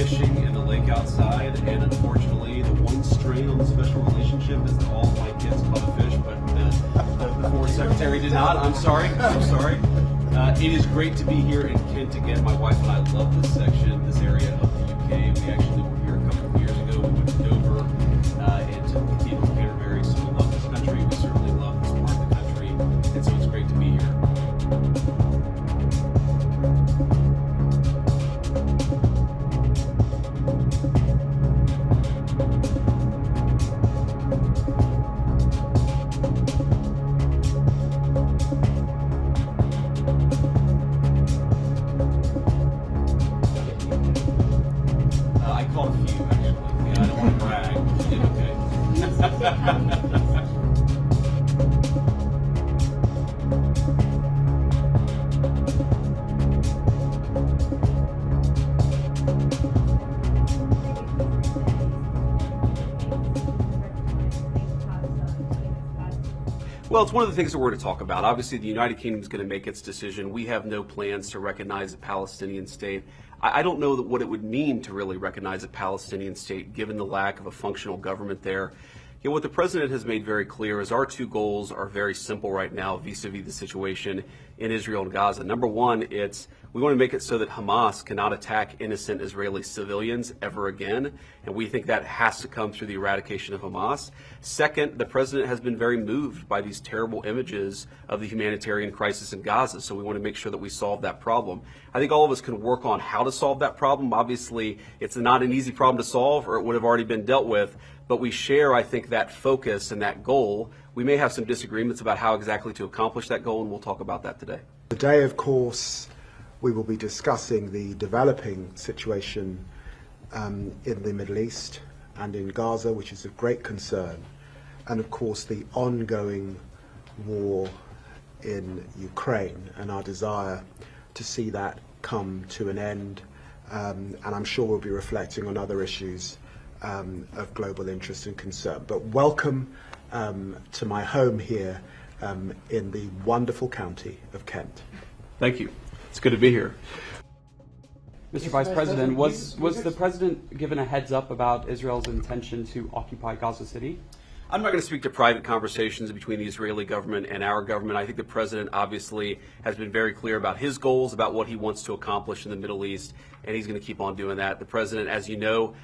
fishing in the lake outside, and unfortunately, the one strain on the special relationship is that all of my kids caught a fish, but the forest secretary did not. I'm sorry. It is great to be here in Kent again. My wife and I love this section, this area of the UK. We actually were here a couple of years ago. We went to Dover and to the Cathedral of Canterbury, so we love this country. We certainly love this part of the country, and so it's great to be here. I caught a few, actually. Yeah, I don't want to brag. You did okay. Well, it's one of the things that we're going to talk about. Obviously, the United Kingdom is going to make its decision. We have no plans to recognize a Palestinian state. I don't know what it would mean to really recognize a Palestinian state, given the lack of a functional government there. You know, what the president has made very clear is our two goals are very simple right now vis-a-vis the situation in Israel and Gaza. Number one, we want to make it so that Hamas cannot attack innocent Israeli civilians ever again, and we think that has to come through the eradication of Hamas. Second, the president has been very moved by these terrible images of the humanitarian crisis in Gaza, so we want to make sure that we solve that problem. I think all of us can work on how to solve that problem. Obviously, it's not an easy problem to solve, or it would have already been dealt with, but we share, I think, that focus and that goal. We may have some disagreements about how exactly to accomplish that goal, and we'll talk about that today. Today, of course, we will be discussing the developing situation in the Middle East and in Gaza, which is of great concern, and of course the ongoing war in Ukraine and our desire to see that come to an end. And I'm sure we'll be reflecting on other issues of global interest and concern. But welcome to my home here in the wonderful county of Kent. Thank you. It's good to be here. Mr. Vice President, was the president given a heads up about Israel's intention to occupy Gaza City? I'm not going to speak to private conversations between the Israeli government and our government. I think the president obviously has been very clear about his goals, about what he wants to accomplish in the Middle East, and he's going to keep on doing that. The president, as you know,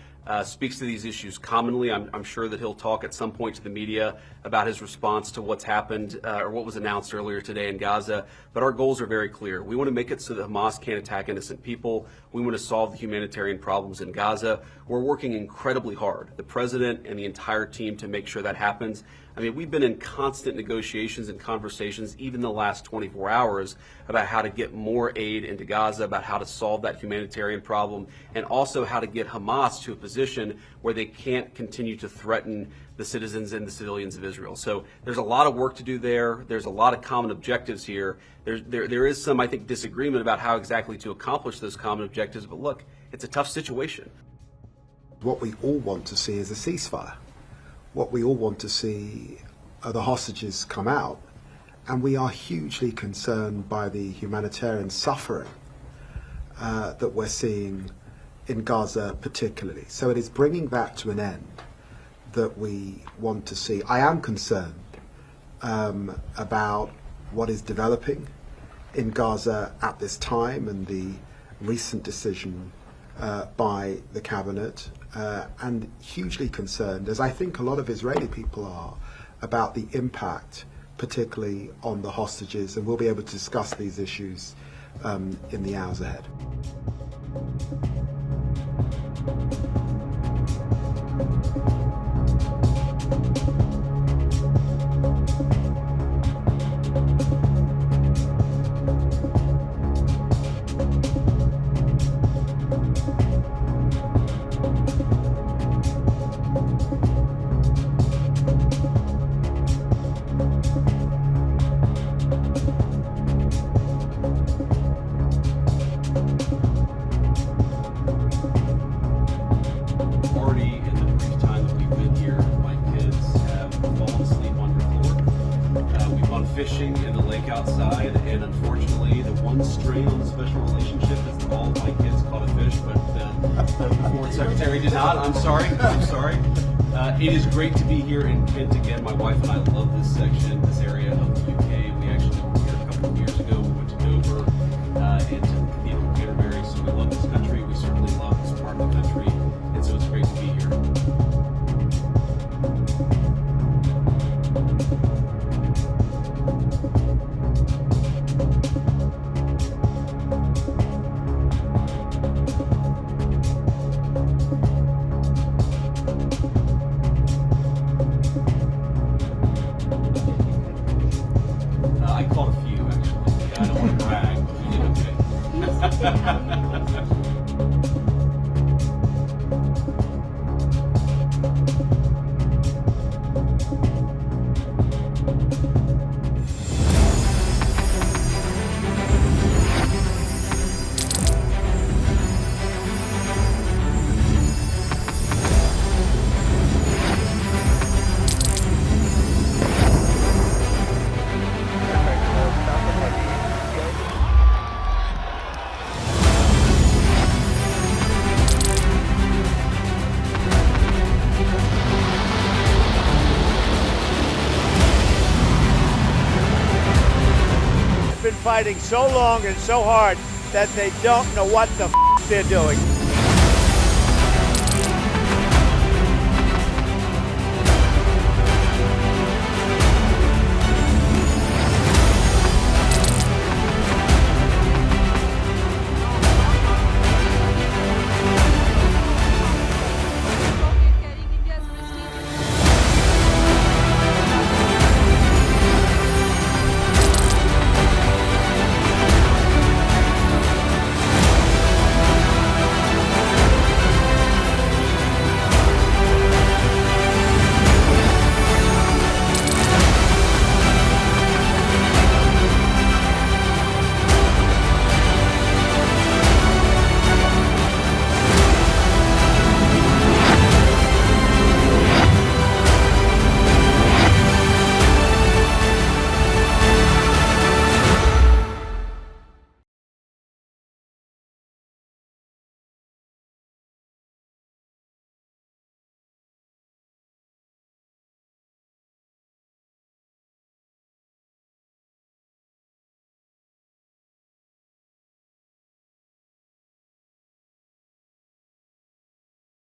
speaks to these issues commonly. I'm sure that he'll talk at some point to the media about his response to what's happened or what was announced earlier today in Gaza. But our goals are very clear. We want to make it so that Hamas can't attack innocent people. We want to solve the humanitarian problems in Gaza. We're working incredibly hard, the president and the entire team, to make sure that happens. I mean, we've been in constant negotiations and conversations, even the last 24 hours, about how to get more aid into Gaza, about how to solve that humanitarian problem, and also how to get Hamas to a position where they can't continue to threaten the citizens and the civilians of Israel. So there's a lot of work to do there. There's a lot of common objectives here. There is some, I think, disagreement about how exactly to accomplish those common objectives, but look, it's a tough situation. What we all want to see is a ceasefire. What we all want to see are the hostages come out, and we are hugely concerned by the humanitarian suffering that we're seeing in Gaza particularly. So it is bringing that to an end that we want to see. I am concerned about what is developing in Gaza at this time and the recent decision by the cabinet, and hugely concerned, as I think a lot of Israeli people are, about the impact, particularly on the hostages, and we'll be able to discuss these issues in the hours ahead. Already in the brief time that we fishing in the lake outside, and unfortunately, the one strain on the special relationship is that all of my kids caught a fish, but the foreign secretary did not. I'm sorry. I'm sorry. It is great to be here in Kent again. My wife and I love this section, this area of the UK. We actually were here a couple of years ago. We went to Dover and to the Cathedral of Canterbury. So we love this country. We certainly love this part of the country, and so it's great to be here. I caught a few, actually. I don't want to brag, but we did okay. Been fighting so long and so hard that they don't know what the they're doing.